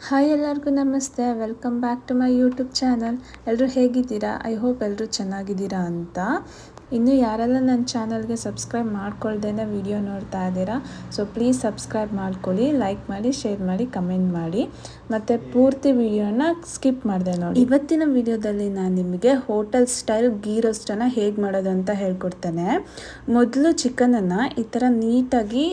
Hi ಎಲ್ಲರಿಗೂ ನಮಸ್ತೆ. Welcome back to my YouTube channel. ಎಲ್ಲರೂ ಹೇಗಿದ್ದೀರಾ? ಐ ಹೋಪ್ ಎಲ್ಲರೂ ಚೆನ್ನಾಗಿದ್ದೀರಾ ಅಂತ. ಇನ್ನು ಯಾರೆಲ್ಲ ನನ್ನ ಚಾನಲ್ಗೆ ಸಬ್ಸ್ಕ್ರೈಬ್ ಮಾಡ್ಕೊಳ್ದೇನೆ ವಿಡಿಯೋ ನೋಡ್ತಾ ಇದ್ದೀರಾ, ಸೊ ಪ್ಲೀಸ್ ಸಬ್ಸ್ಕ್ರೈಬ್ ಮಾಡ್ಕೊಳ್ಳಿ, ಲೈಕ್ ಮಾಡಿ, ಶೇರ್ ಮಾಡಿ, ಕಮೆಂಟ್ ಮಾಡಿ, ಮತ್ತು ಪೂರ್ತಿ ವಿಡಿಯೋನ ಸ್ಕಿಪ್ ಮಾಡಿದೆ ನೋಡಿ. ಇವತ್ತಿನ ವಿಡಿಯೋದಲ್ಲಿ ನಾನು ನಿಮಗೆ ಹೋಟೆಲ್ ಸ್ಟೈಲ್ ಗೀ ರೋಸ್ಟನ್ನು ಹೇಗೆ ಮಾಡೋದು ಅಂತ ಹೇಳ್ಕೊಡ್ತೇನೆ. ಮೊದಲು ಚಿಕನನ್ನು ಈ ಥರ ನೀಟಾಗಿ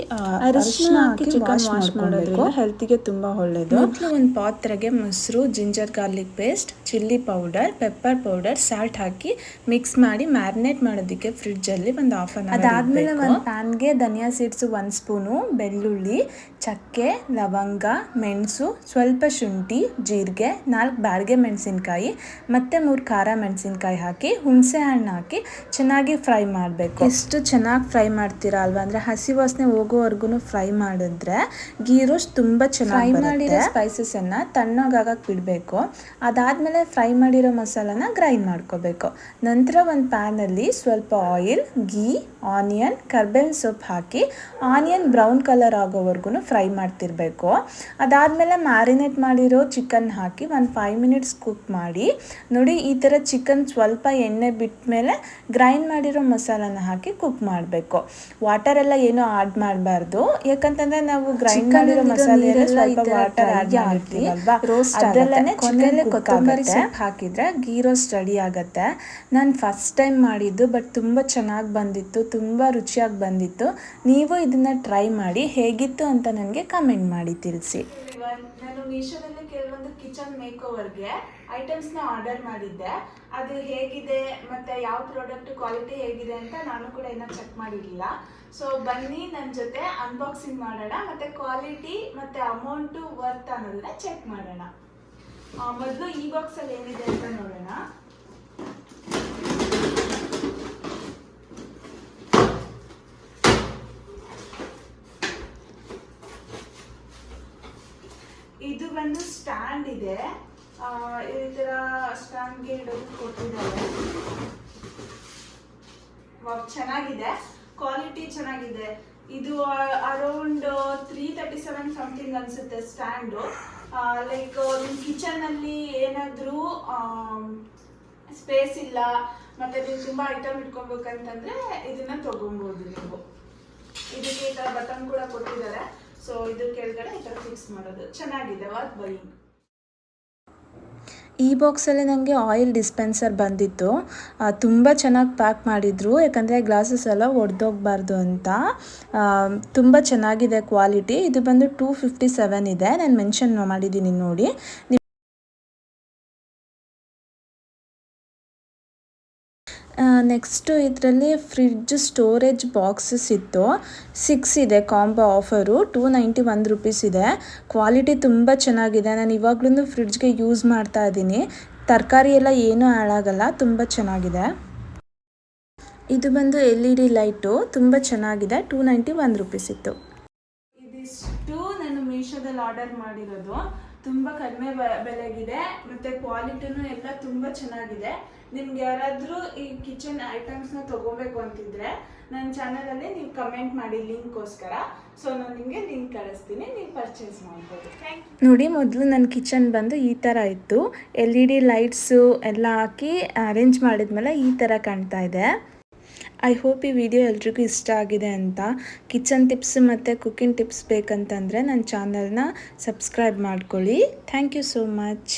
ಅರಿಶಿನ ಹಾಕಿ ಚಿಕನ್ ವಾಶ್ ಮಾಡೋದ್ರಿಂದ ಹೆಲ್ತಿಗೆ ತುಂಬ ಒಳ್ಳೆಯದು. ಮೊದಲು ಒಂದು ಪಾತ್ರೆಗೆ ಮೊಸರು, ginger garlic paste, chilli powder, pepper powder, salt ಹಾಕಿ ಮಿಕ್ಸ್ ಮಾಡಿ ಮ್ಯಾರಿನೇಟ್ ಮಾಡೋದಕ್ಕೆ ಫ್ರಿಡ್ಜಲ್ಲಿ ಒಂದು ಹಾಫ್ ಅನ್ ಅವರ್. ಅದಾದಮೇಲೆ ಒಂದು ಪ್ಯಾನ್ಗೆ ಧನಿಯಾ ಸೀಡ್ಸು 1 ಸ್ಪೂನು, ಬೆಳ್ಳುಳ್ಳಿ, ಚಕ್ಕೆ, ಲವಂಗ, ಮೆಣಸು, ಸ್ವಲ್ಪ ಶುಂಠಿ, ಜೀರಿಗೆ, 4 ಬ್ಯಾಡಗೆ ಮೆಣಸಿನ್ಕಾಯಿ ಮತ್ತು 3 ಖಾರ ಮೆಣಸಿನ್ಕಾಯಿ ಹಾಕಿ ಹುಣಸೆ ಹಣ್ಣು ಹಾಕಿ ಚೆನ್ನಾಗಿ ಫ್ರೈ ಮಾಡಬೇಕು. ಎಷ್ಟು ಚೆನ್ನಾಗಿ ಫ್ರೈ ಮಾಡ್ತೀರಾ ಅಲ್ವಾ, ಅಂದರೆ ಹಸಿ ವಾಸನೆ ಹೋಗೋವರೆಗೂ ಫ್ರೈ ಮಾಡಿದ್ರೆ ಗೀ ರೋಸ್ಟ್ ತುಂಬ ಚೆನ್ನಾಗಿ ಫ್ರೈ ಮಾಡಿರೋ ಸ್ಪೈಸಸನ್ನು ತಣ್ಣಗಾಗಕ್ಕೆ ಬಿಡಬೇಕು. ಅದಾದಮೇಲೆ ಫ್ರೈ ಮಾಡಿರೋ ಮಸಾಲಾನ ಗ್ರೈಂಡ್ ಮಾಡ್ಕೋಬೇಕು. ನಂತರ ಒಂದು ಪ್ಯಾನಲ್ಲಿ ಸ್ವಲ್ಪ ಆಯಿಲ್, ಗೀ, ಆನಿಯನ್, ಕರ್ಬೇವಿನ ಸೊಪ್ಪು ಹಾಕಿ ಆನಿಯನ್ ಬ್ರೌನ್ ಕಲರ್ ಆಗೋವರೆಗೂ ಫ್ರೈ ಮಾಡ್ತಿರ್ಬೇಕು. ಅದಾದಮೇಲೆ ಮ್ಯಾರಿನೇಟ್ ಮಾಡಿರೋ ಚಿಕನ್ ಹಾಕಿ ಒಂದು 5 ಮಿನಿಟ್ಸ್ ಕುಕ್ ಮಾಡಿ. ನೋಡಿ, ಈ ಥರ ಚಿಕನ್ ಸ್ವಲ್ಪ ಎಣ್ಣೆ ಬಿಟ್ಟ ಮೇಲೆ ಗ್ರೈಂಡ್ ಮಾಡಿರೋ ಮಸಾಲಾನ ಹಾಕಿ ಕುಕ್ ಮಾಡಬೇಕು. ವಾಟರ್ ಎಲ್ಲ ಏನೂ ಆಡ್ ಮಾಡಬಾರ್ದು, ಯಾಕಂತಂದರೆ ನಾವು ಗ್ರೈಂಡ್ ಮಾಡಿರೋ ಮಸಾಲೆಯಲ್ಲಿ ಸ್ವಲ್ಪ ವಾಟರ್ ಆಡ್ ಮಾಡ್ತೀವಿ ಅಲ್ವಾ, ಅದರಲ್ಲೇ ಕೊನೆಯಲ್ಲಿ ಕೊತ್ತಂಬರಿ ಸೊಪ್ಪು ಹಾಕಿದರೆ ಗೀ ರೋಸ್ಟ್ ರೆಡಿ ಆಗುತ್ತೆ. ನಾನು ಫಸ್ಟ್ ಟೈಮ್ ಮಾಡಿದ್ದು, ಬಟ್ ತುಂಬ ಚೆನ್ನಾಗಿ ಬಂದಿತ್ತು, ತುಂಬ ರುಚಿಯಾಗಿ ಬಂದಿತ್ತು. ನೀವು ಇದನ್ನು ಟ್ರೈ ಮಾಡಿ, ಹೇಗಿತ್ತು ಅಂತ ನನಗೆ ಕಮೆಂಟ್ ಮಾಡಿ ತಿಳಿಸಿ. ನಾನು ಮೀಶೋದಲ್ಲಿ ಕೆಲವೊಂದು ಕಿಚನ್ ಮೇಕ್ ಓವರ್ಗೆ ಐಟಮ್ಸ್ನ ಆರ್ಡರ್ ಮಾಡಿದ್ದೆ. ಅದು ಹೇಗಿದೆ ಮತ್ತು ಯಾವ ಪ್ರಾಡಕ್ಟ್ ಕ್ವಾಲಿಟಿ ಹೇಗಿದೆ ಅಂತ ನಾನು ಕೂಡ ಇನ್ನೂ ಚೆಕ್ ಮಾಡಿರಲಿಲ್ಲ. ಸೊ ಬನ್ನಿ ನನ್ನ ಜೊತೆ ಅನ್ಬಾಕ್ಸಿಂಗ್ ಮಾಡೋಣ, ಮತ್ತು ಕ್ವಾಲಿಟಿ ಮತ್ತು ಅಮೌಂಟು ವರ್ತ್ ಅನ್ನೋದನ್ನ ಚೆಕ್ ಮಾಡೋಣ. ಮೊದಲು ಈ ಬಾಕ್ಸಲ್ಲಿ ಏನಿದೆ ಅಂತ ನೋಡೋಣ. ಇದು ಬಂದು ಸ್ಟ್ಯಾಂಡ್ ಇದೆ, ಈ ಥರ ಸ್ಟ್ಯಾಂಡ್ಗೆ ಇಡೋದು ಕೊಟ್ಟಿದ್ದಾರೆ. ಚೆನ್ನಾಗಿದೆ, ಕ್ವಾಲಿಟಿ ಚೆನ್ನಾಗಿದೆ. ಇದು ಅರೌಂಡ್ 337 ಸಮಥಿಂಗ್ ಅನಿಸುತ್ತೆ ಸ್ಟ್ಯಾಂಡು. ಲೈಕ್ ನಿಮ್ಮ ಕಿಚನಲ್ಲಿ ಏನಾದರೂ ಸ್ಪೇಸ್ ಇಲ್ಲ ಮತ್ತು ನೀವು ತುಂಬ ಐಟಮ್ ಇಟ್ಕೊಬೇಕಂತಂದರೆ ಇದನ್ನು ತೊಗೊಬೋದು ನೀವು. ಇದಕ್ಕೆ ಈ ಥರ ಬಟನ್ ಕೂಡ ಕೊಟ್ಟಿದ್ದಾರೆ. ಸೊ ಇದು ಕೆಳಗಡೆ ಈ ಥರ ಫಿಕ್ಸ್ ಮಾಡೋದು ಚೆನ್ನಾಗಿದೆ, ವರ್ತ್ ಬೈಯಿಂಗ್. ಈ ಬಾಕ್ಸಲ್ಲಿ ನನಗೆ ಆಯಿಲ್ ಡಿಸ್ಪೆನ್ಸರ್ ಬಂದಿತ್ತು. ತುಂಬ ಚೆನ್ನಾಗಿ ಪ್ಯಾಕ್ ಮಾಡಿದರು, ಯಾಕಂದರೆ ಗ್ಲಾಸಸ್ ಎಲ್ಲ ಒಡೆದೋಗ್ಬಾರ್ದು ಅಂತ. ತುಂಬ ಚೆನ್ನಾಗಿದೆ ಕ್ವಾಲಿಟಿ. ಇದು ಬಂದು 257 ಇದೆ, ನಾನು ಮೆನ್ಷನ್ ಮಾಡಿದ್ದೀನಿ ನೋಡಿ. ನೆಕ್ಸ್ಟು ಇದರಲ್ಲಿ ಫ್ರಿಡ್ಜ್ ಸ್ಟೋರೇಜ್ ಬಾಕ್ಸಸ್ ಇತ್ತು. 6 ಇದೆ, ಕಾಂಬೋ ಆಫರು 291 ರುಪೀಸ್ ಇದೆ. ಕ್ವಾಲಿಟಿ ತುಂಬ ಚೆನ್ನಾಗಿದೆ. ನಾನು ಇವಾಗ್ಲೂ ಫ್ರಿಡ್ಜ್ಗೆ ಯೂಸ್ ಮಾಡ್ತಾ ಇದ್ದೀನಿ. ತರಕಾರಿ ಎಲ್ಲ ಏನೂ ಹಾಳಾಗಲ್ಲ, ತುಂಬ ಚೆನ್ನಾಗಿದೆ. ಇದು ಬಂದು LED ಲೈಟು, ತುಂಬ ಚೆನ್ನಾಗಿದೆ. 291 ರುಪೀಸ್ ಇತ್ತು. ಇದಿಷ್ಟು ನಾನು ಮೀಶೋದಲ್ಲಿ ಆರ್ಡರ್ ಮಾಡಿರೋದು. ತುಂಬ ಕಡಿಮೆ ಬೆಲೆಗಿದೆ ಮತ್ತು ಕ್ವಾಲಿಟಿನೂ ಎಲ್ಲ ತುಂಬ ಚೆನ್ನಾಗಿದೆ. ನಿಮ್ಗೆ ಯಾರಾದರೂ ಈ ಕಿಚನ್ ಐಟಮ್ಸ್ನ ತೊಗೋಬೇಕು ಅಂತಿದ್ರೆ ನನ್ನ ಚಾನಲಲ್ಲಿ ನೀವು ಕಮೆಂಟ್ ಮಾಡಿ ಲಿಂಕ್ಗೋಸ್ಕರ. ಸೊ ನಾನು ನಿಮಗೆ ಲಿಂಕ್ ಕಳಿಸ್ತೀನಿ, ನೀವು ಪರ್ಚೇಸ್ ಮಾಡ್ಬೋದು. ನೋಡಿ, ಮೊದಲು ನನ್ನ ಕಿಚನ್ ಬಂದು ಈ ಥರ ಇತ್ತು. LED ಲೈಟ್ಸು ಎಲ್ಲ ಹಾಕಿ ಅರೇಂಜ್ ಮಾಡಿದ್ಮೇಲೆ ಈ ಥರ ಕಾಣ್ತಾ ಇದೆ. ಐ ಹೋಪ್ ಈ ವಿಡಿಯೋ ಎಲ್ರಿಗೂ ಇಷ್ಟ ಆಗಿದೆ ಅಂತ. ಕಿಚನ್ ಟಿಪ್ಸ್ ಮತ್ತು ಕುಕಿಂಗ್ ಟಿಪ್ಸ್ ಬೇಕಂತಂದರೆ ನನ್ನ ಚಾನಲ್ನ ಸಬ್ಸ್ಕ್ರೈಬ್ ಮಾಡ್ಕೊಳ್ಳಿ. Thank you so much.